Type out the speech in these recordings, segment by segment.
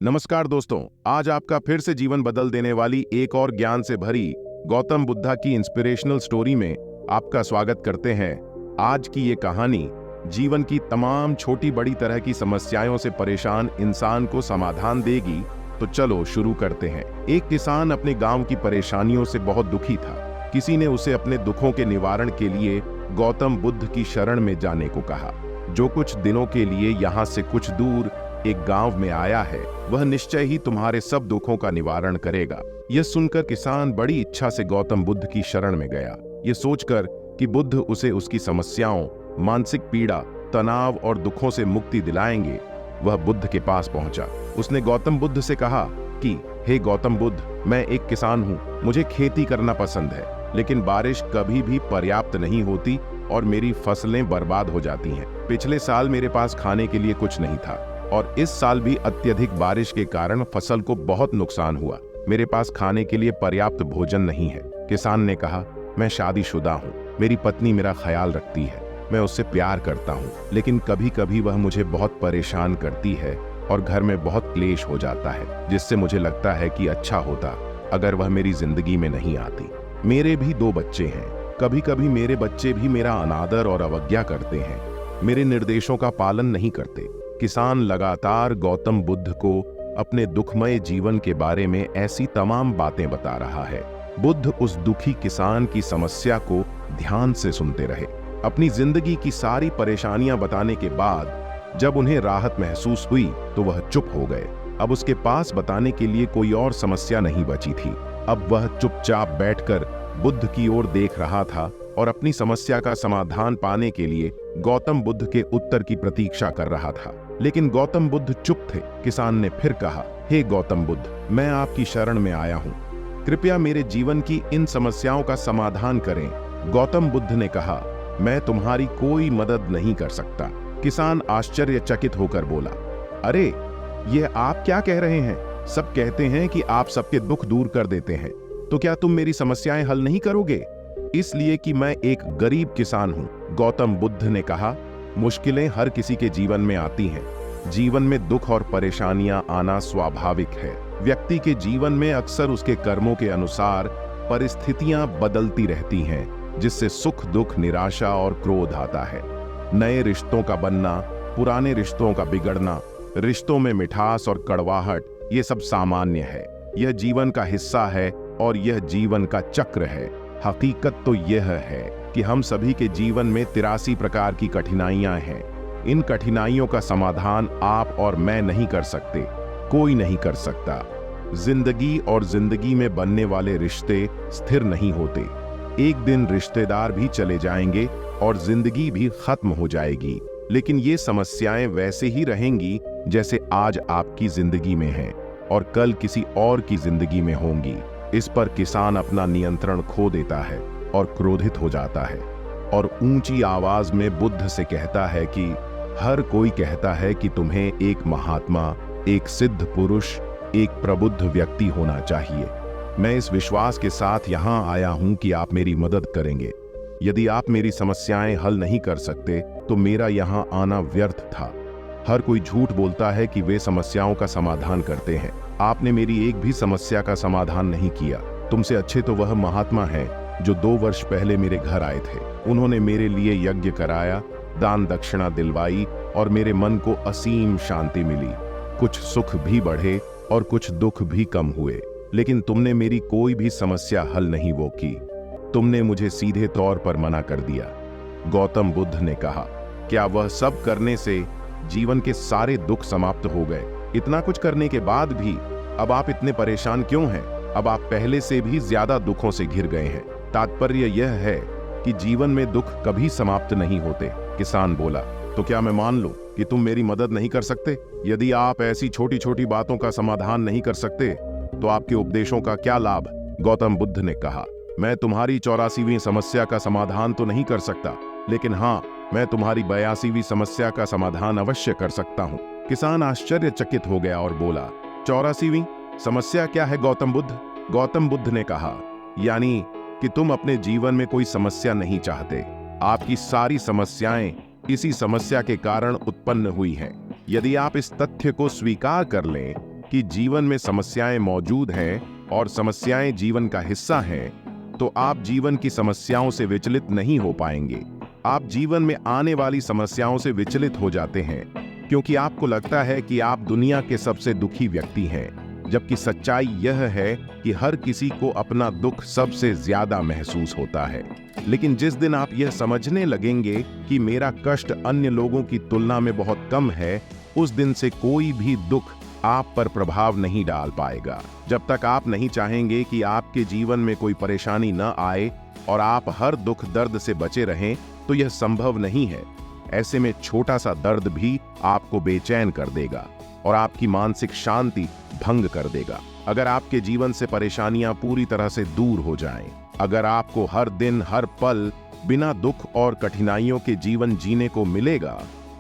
नमस्कार दोस्तों, आज आपका फिर से जीवन बदल देने वाली एक और ज्ञान से भरी गौतम बुद्धा की इंस्पिरेशनल स्टोरी में आपका स्वागत करते हैं। आज की ये कहानी जीवन की तमाम छोटी बड़ी तरह की समस्याओं से परेशान इंसान को समाधान देगी। तो चलो शुरू करते हैं। एक किसान अपने गांव की परेशानियों से बहुत दुखी था। किसी ने उसे अपने दुखों के निवारण के लिए गौतम बुद्ध की शरण में जाने को कहा, जो कुछ दिनों के लिए यहाँ से कुछ दूर एक गांव में आया है। वह निश्चय ही तुम्हारे सब दुखों का निवारण करेगा। यह सुनकर किसान बड़ी इच्छा से गौतम बुद्ध की शरण में गया, ये सोचकर कि बुद्ध उसे उसकी समस्याओं, मानसिक पीड़ा, तनाव और दुखों से मुक्ति दिलाएंगे। वह बुद्ध के पास पहुंचा। उसने गौतम बुद्ध से कहा कि हे गौतम बुद्ध, मैं एक किसान हूं, मुझे खेती करना पसंद है, लेकिन बारिश कभी भी पर्याप्त नहीं होती और मेरी फसलें बर्बाद हो जाती हैं। पिछले साल मेरे पास खाने के लिए कुछ नहीं था और इस साल भी अत्यधिक बारिश के कारण फसल को बहुत नुकसान हुआ। मेरे पास खाने के लिए पर्याप्त भोजन नहीं है। किसान ने कहा, मैं शादीशुदा हूँ, मेरी पत्नी मेरा ख्याल रखती है, मैं उससे प्यार करता हूँ, लेकिन कभी कभी वह मुझे बहुत परेशान करती है और घर में बहुत क्लेश हो जाता है, जिससे मुझे लगता है कि अच्छा होता अगर वह मेरी जिंदगी में नहीं आती। मेरे भी 2 बच्चे हैं। कभी कभी मेरे बच्चे भी मेरा अनादर और अवज्ञा करते हैं, मेरे निर्देशों का पालन नहीं करते। किसान लगातार गौतम बुद्ध को अपने दुखमय जीवन के बारे में ऐसी तमाम बातें बता रहा है। बुद्ध उस दुखी किसान की समस्या को ध्यान से सुनते रहे। अपनी जिंदगी की सारी परेशानियां बताने के बाद जब उन्हें राहत महसूस हुई तो वह चुप हो गए। अब उसके पास बताने के लिए कोई और समस्या नहीं बची थी। अब वह चुपचाप बैठकर बुद्ध की ओर देख रहा था और अपनी समस्या का समाधान पाने के लिए गौतम बुद्ध के उत्तर की प्रतीक्षा कर रहा था। लेकिन गौतम बुद्ध चुप थे। किसान ने फिर कहा, हे गौतम बुद्ध, मैं आपकी शरण में आया हूँ, कृपया मेरे जीवन की इन समस्याओं का समाधान करें। गौतम बुद्ध ने कहा, मैं तुम्हारी कोई मदद नहीं कर सकता। किसान आश्चर्यचकित होकर बोला, अरे, यह आप क्या कह रहे हैं? सब कहते हैं कि आप सबके दुख दूर कर देते हैं, तो क्या तुम मेरी समस्याएं हल नहीं करोगे? इसलिए कि मैं एक गरीब किसान हूं। गौतम बुद्ध ने कहा, मुश्किलें हर किसी के जीवन में आती हैं। जीवन में दुख और परेशानियां आना स्वाभाविक है। व्यक्ति के जीवन में अक्सर उसके कर्मों के अनुसार परिस्थितियां बदलती रहती हैं, जिससे सुख, दुख, निराशा और क्रोध आता है। नए रिश्तों का बनना, पुराने रिश्तों का बिगड़ना, रिश्तों में मिठास और कड़वाहट, ये सब सामान्य है। यह जीवन का हिस्सा है और यह जीवन का चक्र है। हकीकत तो यह है कि हम सभी के जीवन में 83 प्रकार की कठिनाइयां हैं। इन कठिनाइयों का समाधान आप और मैं नहीं कर सकते, कोई नहीं कर सकता। जिंदगी और जिंदगी में बनने वाले रिश्ते स्थिर नहीं होते। एक दिन रिश्तेदार भी चले जाएंगे और जिंदगी भी खत्म हो जाएगी, लेकिन ये समस्याएं वैसे ही रहेंगी जैसे आज आपकी जिंदगी में हैं और कल किसी और की जिंदगी में होंगी। इस पर किसान अपना नियंत्रण खो देता है और क्रोधित हो जाता है और ऊंची आवाज में बुद्ध से कहता है कि हर कोई कहता है कि तुम्हें एक महात्मा, एक सिद्ध पुरुष, एक प्रबुद्ध व्यक्ति होना चाहिए। मैं इस विश्वास के साथ यहां आया हूं कि आप मेरी मदद करेंगे। यदि आप मेरी समस्याएं हल नहीं कर सकते तो मेरा यहां आना व्यर्थ था। हर कोई झूठ बोलता है कि वे समस्याओं का समाधान करते हैं। आपने मेरी एक भी समस्या का समाधान नहीं किया। तुमसे अच्छे तो वह महात्मा हैं जो 2 वर्ष पहले मेरे घर आए थे। उन्होंने मेरे लिए यज्ञ कराया, दान दक्षिणा दिलवाई और मेरे मन को असीम शांति मिली। कुछ सुख भी बढ़े और कुछ दुख भी कम हुए, लेकिन तुमने मेरी कोई भी समस्या हल नहीं वो की। तुमने मुझे सीधे तौर पर मना कर दिया। गौतम बुद्ध ने कहा, क्या वह सब करने से जीवन के सारे दुख समाप्त हो गए? इतना कुछ करने के बाद भी अब आप इतने परेशान क्यों हैं? अब आप पहले से भी ज्यादा दुखों से घिर गए हैं। तात्पर्य यह है कि जीवन में दुख कभी समाप्त नहीं होते। किसान बोला, तो क्या मैं मान लूं कि तुम मेरी मदद नहीं कर सकते? यदि आप ऐसी छोटी छोटी बातों का समाधान नहीं कर सकते तो आपके उपदेशों का क्या लाभ? गौतम बुद्ध ने कहा, मैं तुम्हारी 84वीं समस्या का समाधान तो नहीं कर सकता, लेकिन हाँ, मैं तुम्हारी 82वीं समस्या का समाधान अवश्य कर सकता हूँ। किसान आश्चर्यचकित हो गया और बोला, 84वीं समस्या क्या है गौतम बुद्ध? गौतम बुद्ध ने कहा, यानी कि तुम अपने जीवन में कोई समस्या नहीं चाहते। आपकी सारी समस्याएं इसी समस्या के कारण उत्पन्न हुई हैं। यदि आप इस तथ्य को स्वीकार कर लें कि जीवन में समस्याएं मौजूद हैं और समस्याएं जीवन का हिस्सा हैं, तो आप जीवन की समस्याओं से विचलित नहीं हो पाएंगे। आप जीवन में आने वाली समस्याओं से विचलित हो जाते हैं क्योंकि आपको लगता है कि आप दुनिया के सबसे दुखी व्यक्ति हैं, जबकि सच्चाई यह है कि हर किसी को अपना दुख सबसे ज्यादा महसूस होता है। लेकिन जिस दिन आप यह समझने लगेंगे कि मेरा कष्ट अन्य लोगों की तुलना में बहुत कम है, उस दिन से कोई भी दुख आप पर प्रभाव नहीं डाल पाएगा। जब तक आप नहीं चाहेंगे कि आपके जीवन में कोई परेशानी न आए और आप हर दुख दर्द से बचे रहें, तो यह संभव नहीं है। ऐसे में छोटा सा दर्द भी आपको बेचैन कर देगा और आपकी मानसिक शांति भंग कर देगा। अगर आपके जीवन से परेशानियां पूरी तरह से दूर हो जाएं, अगर आपको हर दिन हर पल बिना दुख और कठिनाइयों के जीवन जीने को मिलेगा,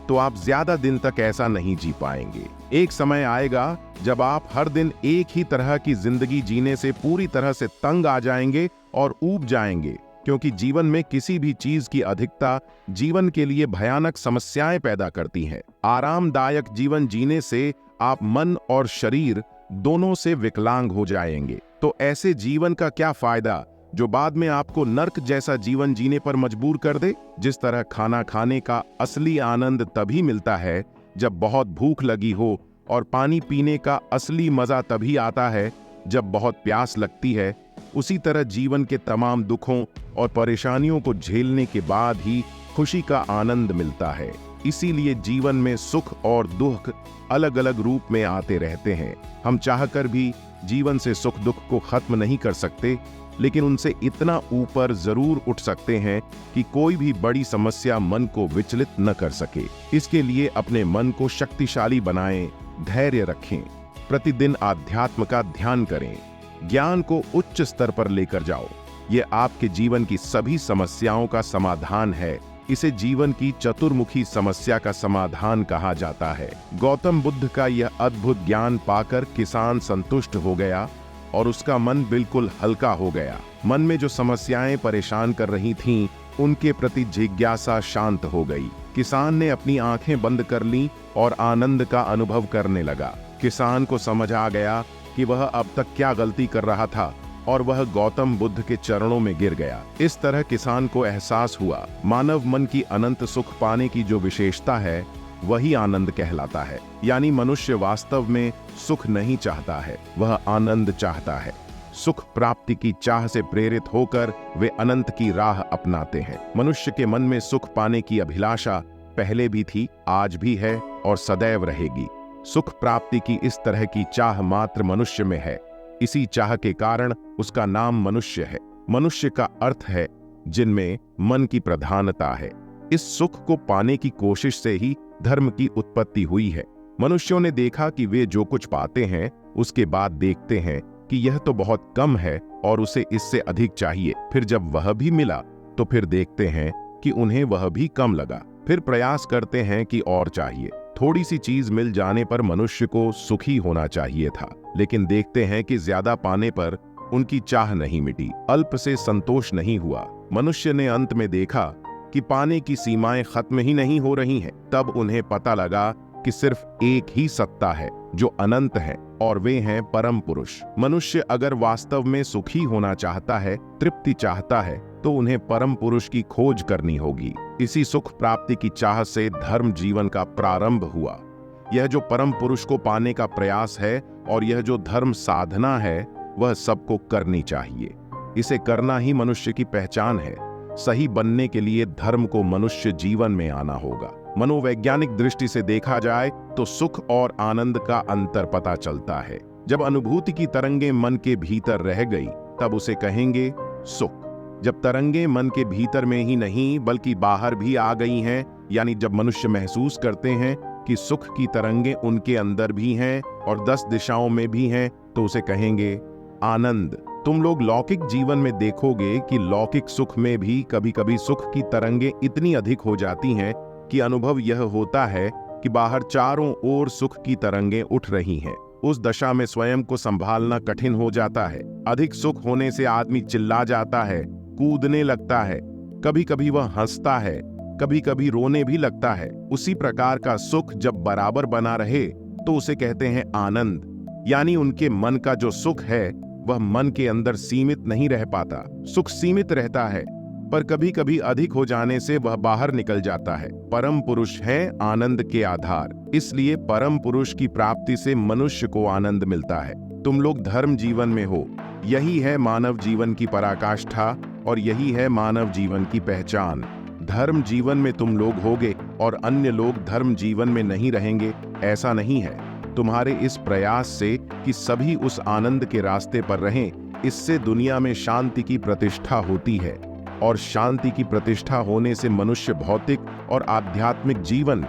तो आप ज्यादा दिन तक ऐसा नहीं जी पाएंगे। एक समय आएगा जब आप हर दिन एक ही तरह की जिंदगी जीने से पूरी तरह से तंग आ जाएंगे और ऊब जाएंगे, क्योंकि जीवन में किसी भी चीज की अधिकता जीवन के लिए भयानक समस्याएं पैदा करती है। आरामदायक जीवन जीने से आप मन और शरीर दोनों से विकलांग हो जाएंगे। तो ऐसे जीवन का क्या फायदा जो बाद में आपको नर्क जैसा जीवन जीने पर मजबूर कर दे? जिस तरह खाना खाने का असली आनंद तभी मिलता है जब बहुत भूख लगी हो, और पानी पीने का असली मजा तभी आता है जब बहुत प्यास लगती है, उसी तरह जीवन के तमाम दुखों और परेशानियों को झेलने के बाद ही खुशी का आनंद मिलता है। इसीलिए जीवन में सुख और दुख अलग अलग रूप में आते रहते हैं। हम चाहकर भी जीवन से सुख दुख को खत्म नहीं कर सकते, लेकिन उनसे इतना ऊपर जरूर उठ सकते हैं कि कोई भी बड़ी समस्या मन को विचलित न कर सके। इसके लिए अपने मन को शक्तिशाली बनाएं, धैर्य रखें, प्रतिदिन आध्यात्म का ध्यान करें, ज्ञान को उच्च स्तर पर लेकर जाओ। ये आपके जीवन की सभी समस्याओं का समाधान है। इसे जीवन की चतुर्मुखी समस्या का समाधान कहा जाता है। गौतम बुद्ध का यह अद्भुत ज्ञान पाकर किसान संतुष्ट हो गया और उसका मन बिल्कुल हल्का हो गया। मन में जो समस्याएं परेशान कर रही थीं, उनके प्रति जिज्ञासा शांत हो गई। किसान ने अपनी आंखें बंद कर लीं और आनंद का अनुभव करने लगा। किसान को समझ आ गया कि वह अब तक क्या गलती कर रहा था और वह गौतम बुद्ध के चरणों में गिर गया। इस तरह किसान को एहसास हुआ, मानव मन की अनंत सुख पाने की जो विशेषता है, वही आनंद कहलाता है। यानी मनुष्य वास्तव में सुख नहीं चाहता है, वह आनंद चाहता है। सुख प्राप्ति की चाह से प्रेरित होकर वे अनंत की राह अपनाते हैं। मनुष्य के मन में सुख पाने की अभिलाषा पहले भी थी, आज भी है और सदैव रहेगी। सुख प्राप्ति की इस तरह की चाह मात्र मनुष्य में है। इसी चाह के कारण उसका नाम मनुष्य है। मनुष्य का अर्थ है जिनमें मन की प्रधानता है। इस सुख को पाने की कोशिश से ही धर्म की उत्पत्ति हुई है। मनुष्यों ने देखा कि वे जो कुछ पाते हैं, उसके बाद देखते हैं कि यह तो बहुत कम है और उसे इससे अधिक चाहिए। फिर जब वह भी मिला तो फिर देखते हैं कि उन्हें वह भी कम लगा। फिर प्रयास करते हैं कि और चाहिए। थोड़ी सी चीज मिल जाने पर मनुष्य को सुखी होना चाहिए था, लेकिन देखते हैं कि ज्यादा पाने पर उनकी चाह नहीं मिटी, अल्प से संतोष नहीं हुआ। मनुष्य ने अंत में देखा कि पाने की सीमाएं खत्म ही नहीं हो रही हैं। तब उन्हें पता लगा कि सिर्फ एक ही सत्ता है जो अनंत है, और वे हैं परम पुरुष। मनुष्य अगर वास्तव में सुखी होना चाहता है, तृप्ति चाहता है, तो उन्हें परम पुरुष की खोज करनी होगी। इसी सुख प्राप्ति की चाह से धर्म जीवन का प्रारंभ हुआ। यह जो परम पुरुष को पाने का प्रयास है और यह जो धर्म साधना है, वह सबको करनी चाहिए। इसे करना ही मनुष्य की पहचान है। सही बनने के लिए धर्म को मनुष्य जीवन में आना होगा। मनोवैज्ञानिक दृष्टि से देखा जाए तो सुख और आनंद का अंतर पता चलता है। जब अनुभूति की तरंगें मन के भीतर रह गई, तब उसे कहेंगे सुख। जब तरंगें मन के भीतर में ही नहीं बल्कि बाहर भी आ गई हैं, यानी जब मनुष्य महसूस करते हैं कि सुख की तरंगें उनके अंदर भी हैं और 10 दिशाओं में भी हैं, तो उसे कहेंगे आनंद। तुम लोग लौकिक जीवन में देखोगे कि लौकिक सुख में भी कभी कभी सुख की तरंगें इतनी अधिक हो जाती हैं कि अनुभव यह होता है कि बाहर चारों ओर सुख की तरंगें उठ रही हैं। उस दशा में स्वयं को संभालना कठिन हो जाता है। अधिक सुख होने से आदमी चिल्ला जाता है, कूदने लगता है, कभी कभी वह हंसता है, कभी कभी रोने भी लगता है। उसी प्रकार का सुख जब बराबर बना रहे तो उसे कहते हैं आनंद। यानी उनके मन का जो सुख है वह मन के अंदर सीमित नहीं रह पाता। सुख सीमित रहता है, पर कभी कभी अधिक हो जाने से वह बाहर निकल जाता है। परम पुरुष हैं आनंद के आधार, इसलिए परम पुरुष की प्राप्ति से मनुष्य को आनंद मिलता है। तुम लोग धर्म जीवन में हो, यही है मानव जीवन की पराकाष्ठा और यही है मानव जीवन की पहचान। धर्म जीवन में तुम लोग होगे और अन्य लोग धर्म जीवन में नहीं रहेंगे, ऐसा नहीं है। तुम्हारे इस प्रयास से कि सभी उस आनंद के रास्ते पर रहें, इससे दुनिया में शांति की प्रतिष्ठा होती है, और शांति की प्रतिष्ठा होने से मनुष्य भौतिक और आध्यात्मिक जीवन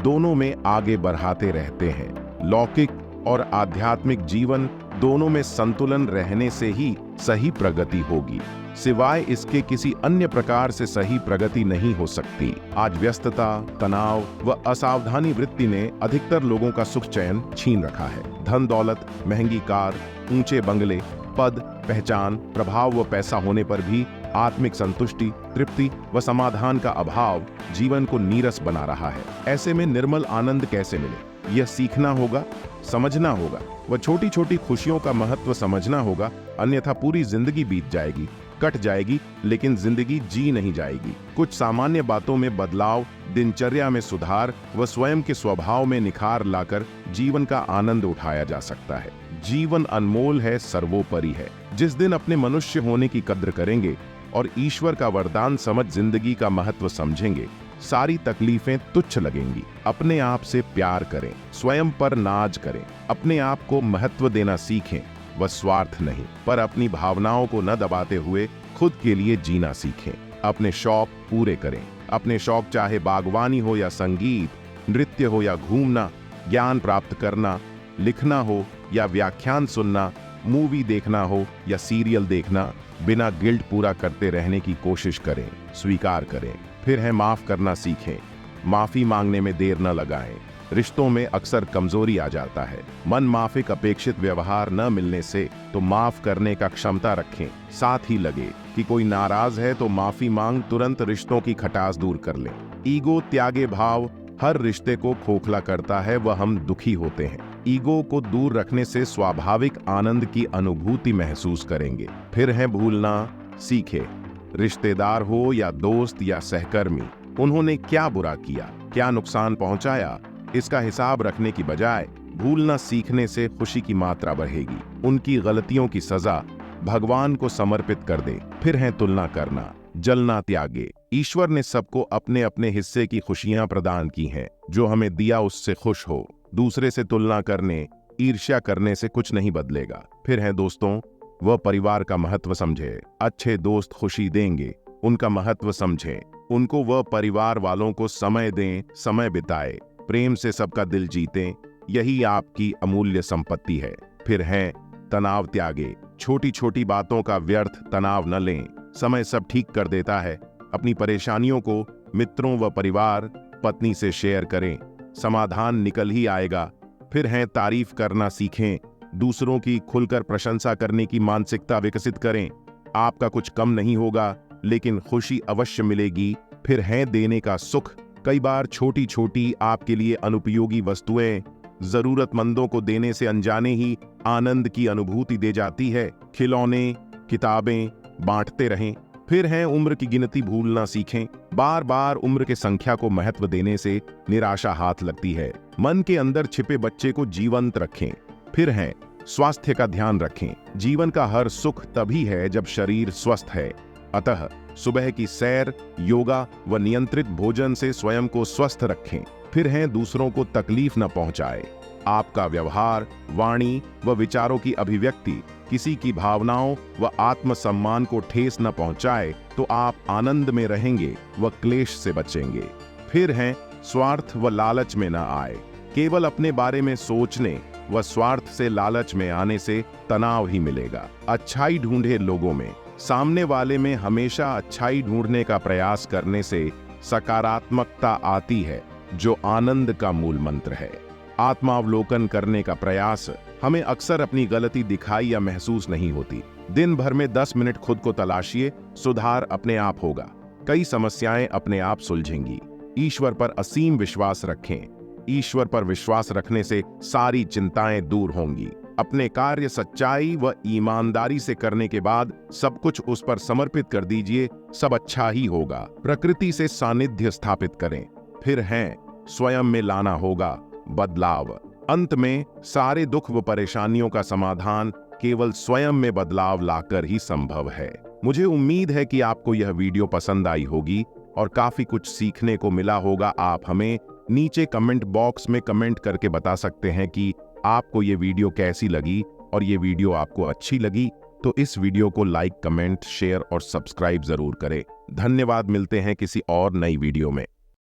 दोनों में आगे बढ़ाते रहते हैं। लौकिक और आध्यात्मिक जीवन दोनों में संतुलन रहने से ही सही प्रगति होगी, सिवाय इसके किसी अन्य प्रकार से सही प्रगति नहीं हो सकती। आज व्यस्तता, तनाव व असावधानी वृत्ति ने अधिकतर लोगों का सुख चैन छीन रखा है। धन दौलत, महंगी कार, ऊंचे बंगले, पद, पहचान, प्रभाव व पैसा होने पर भी आत्मिक संतुष्टि, तृप्ति व समाधान का अभाव जीवन को नीरस बना रहा है। ऐसे में निर्मल आनंद कैसे मिले, यह सीखना होगा, समझना होगा व छोटी छोटी खुशियों का महत्व समझना होगा, अन्यथा पूरी जिंदगी बीत जाएगी, कट जाएगी, लेकिन जिंदगी जी नहीं जाएगी। कुछ सामान्य बातों में बदलाव, दिनचर्या में सुधार व स्वयं के स्वभाव में निखार लाकर जीवन का आनंद उठाया जा सकता है। जीवन अनमोल है, सर्वोपरि है। जिस दिन अपने मनुष्य होने की कद्र करेंगे और ईश्वर का वरदान समझ जिंदगी का महत्व समझेंगे, सारी तकलीफें तुच्छ लगेंगी। अपने आप से प्यार करें, स्वयं पर नाज करें, अपने आप को महत्व देना सीखें, व स्वार्थ नहीं पर अपनी भावनाओं को न दबाते हुए खुद के लिए जीना सीखें। अपने शौक पूरे करें। अपने शौक चाहे बागवानी हो या संगीत, नृत्य हो या घूमना, ज्ञान प्राप्त करना, लिखना हो या व्याख्यान सुनना, मूवी देखना हो या सीरियल देखना, बिना गिल्ट पूरा करते रहने की कोशिश करें, स्वीकार करें। फिर है माफ करना सीखें। माफी मांगने में देर न लगाएं। रिश्तों में अक्सर कमजोरी आ जाता है। मन माफिक अपेक्षित व्यवहार न मिलने से तो माफ करने का क्षमता रखें। साथ ही लगे कि कोई नाराज है तो माफी मांग तुरंत रिश्तों की खटास दूर कर लें। ईगो त्यागे भाव हर रिश्ते को खोखला करता है व हम दुखी होते हैं। ईगो को दूर रखने से स्वाभाविक आनंद की अनुभूति महसूस करेंगे। फिर है भूलना सीखे। रिश्तेदार हो या दोस्त या सहकर्मी, उन्होंने क्या बुरा किया, क्या नुकसान पहुंचाया, इसका हिसाब रखने की बजाय भूलना सीखने से खुशी की मात्रा बढ़ेगी। उनकी गलतियों की सजा भगवान को समर्पित कर दे। फिर है तुलना करना। जलना त्यागे। ईश्वर ने सबको अपने अपने हिस्से की खुशियां प्रदान की हैं। जो हमें दिया उससे खुश हो। दूसरे से तुलना करने, ईर्ष्या करने से कुछ नहीं बदलेगा। फिर है दोस्तों वह परिवार का महत्व समझे। अच्छे दोस्त खुशी देंगे, उनका महत्व समझें। उनको वह परिवार वालों को समय दें, समय बिताए, प्रेम से सबका दिल जीतें, यही आपकी अमूल्य संपत्ति है। फिर है तनाव त्यागे। छोटी छोटी बातों का व्यर्थ तनाव न लें, समय सब ठीक कर देता है। अपनी परेशानियों को मित्रों व परिवार, पत्नी से शेयर करें, समाधान निकल ही आएगा। फिर है तारीफ करना सीखें। दूसरों की खुलकर प्रशंसा करने की मानसिकता विकसित करें। आपका कुछ कम नहीं होगा, लेकिन खुशी अवश्य मिलेगी। फिर है देने का सुख। कई बार छोटी छोटी आपके लिए अनुपयोगी वस्तुएं जरूरतमंदों को देने से अनजाने ही आनंद की अनुभूति दे जाती है। खिलौने, किताबें बांटते रहें। फिर है उम्र की गिनती भूलना सीखें। बार बार उम्र के संख्या को महत्व देने से निराशा हाथ लगती है। मन के अंदर छिपे बच्चे को जीवंत रखें। फिर है स्वास्थ्य का ध्यान रखें। जीवन का हर सुख तभी है जब शरीर स्वस्थ है। अतः सुबह की सैर, योगा व नियंत्रित भोजन से स्वयं को स्वस्थ रखें। फिर है दूसरों को तकलीफ न पहुंचाए। आपका व्यवहार, वाणी व विचारों की अभिव्यक्ति किसी की भावनाओं व आत्मसम्मान को ठेस न पहुंचाए तो आप आनंद में रहेंगे व क्लेश से बचेंगे। फिर है स्वार्थ व लालच में न आए। केवल अपने बारे में सोचने व स्वार्थ से लालच में आने से तनाव ही मिलेगा। अच्छाई ढूंढे लोगों में। सामने वाले में हमेशा अच्छाई ढूंढने का प्रयास करने से सकारात्मकता आती है, जो आनंद का मूल मंत्र है। आत्मावलोकन करने का प्रयास। हमें अक्सर अपनी गलती दिखाई या महसूस नहीं होती। दिन भर में 10 मिनट खुद को तलाशिए, सुधार अपने आप होगा। कई समस्याएं अपने आप सुलझेंगी। ईश्वर पर असीम विश्वास रखें। ईश्वर पर विश्वास रखने से सारी चिंताएं दूर होंगी। अपने कार्य सच्चाई व ईमानदारी से करने के बाद सब कुछ उस पर समर्पित कर दीजिए, सब अच्छा ही होगा। प्रकृति से सानिध्य स्थापित करें, फिर हैं स्वयं में लाना होगा बदलाव। अंत में सारे दुख व परेशानियों का समाधान केवल स्वयं में बदलाव लाकर ही संभव है। मुझे उम्मीद है कि आपको यह वीडियो पसंद आई होगी और काफी कुछ सीखने को मिला होगा। आप हमें नीचे कमेंट बॉक्स में कमेंट करके बता सकते हैं कि आपको ये वीडियो कैसी लगी, और ये वीडियो आपको अच्छी लगी तो इस वीडियो को लाइक, कमेंट, शेयर और सब्सक्राइब जरूर करें। धन्यवाद। मिलते हैं किसी और नई वीडियो में।